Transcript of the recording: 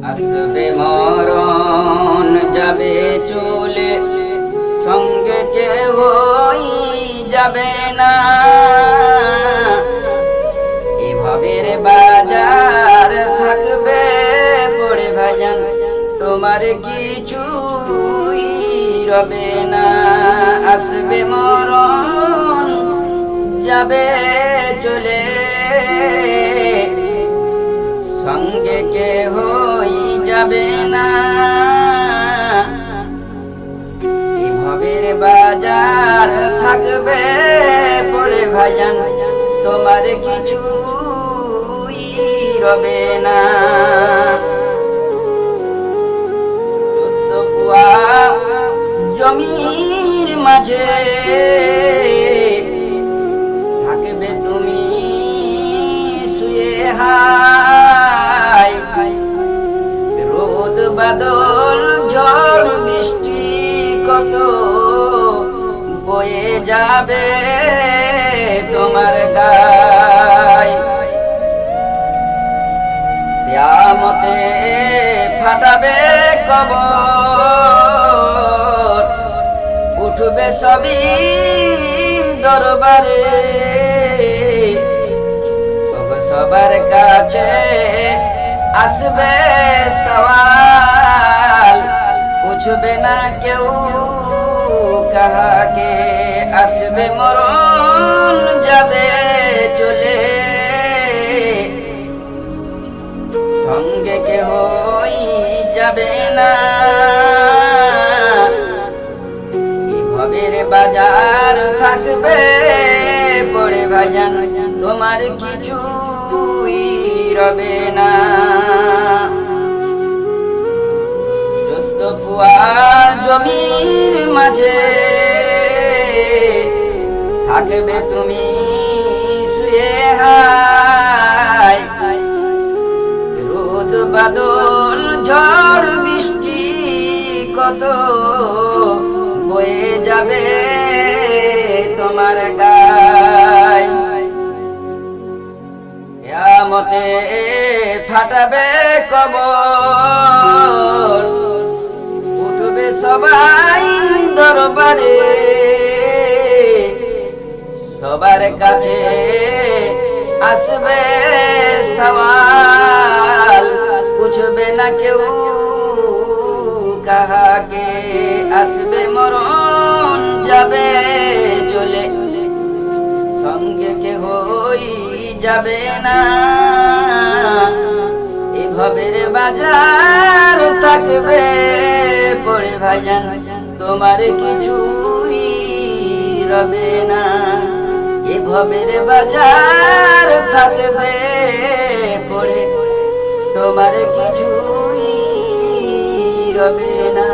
আসবে মরণ যাবে চলে, সঙ্গে কেউই যাবে না। এভাবের বাজার থাকবে পড়ে ভাইজান, তোমার কিছুই রবে না। আসবে মরণ যাবে চলে, সঙ্গে কেউই যাবে না। এভাবের বাজার থাকবে পড়ে ভাইজান, তোমার কিছুই রবে না। 14 পুয়া জমির মাঝে থাকবে তুমি শুয়ে হায়, রোদ বাদল ঝড় বৃষ্টি কত বয়ে যাবে তোমার গায়। কিয়ামতে ফাটাবে কবর, উঠবে সবই দরবারে। সবার কাছে আসবে সওয়াল, পুছবে না কেউ কাহাকে। আসবে মরণ যাবে চলে, সঙ্গে কেউই যাবে না। এভাবের বাজার থাকবে পড়ে ভাইজান, তোমার কিছুই রবে না। 14 পুয়া জমির মাঝে থাকবে তুমি শুয়ে হায়, রোদ বাদল ঝড় বৃষ্টি কত বয়ে যাবে তোমার গায়। কিয়ামতে ফাটাবে কবর, উঠবে সবাই দরবারে। সবার কাছে আসবে সওয়াল, পুছবে না কেউ কাহাকে। আসবে মরণ যাবে চলে, সঙ্গে কেউই যাবে না। এভাবের বাজার থাকবে পড়ে ভাইজান, তোমার কিছুই রবে না। এভাবের বাজার থাকবে পড়ে, তোমার কিছুই রবে না।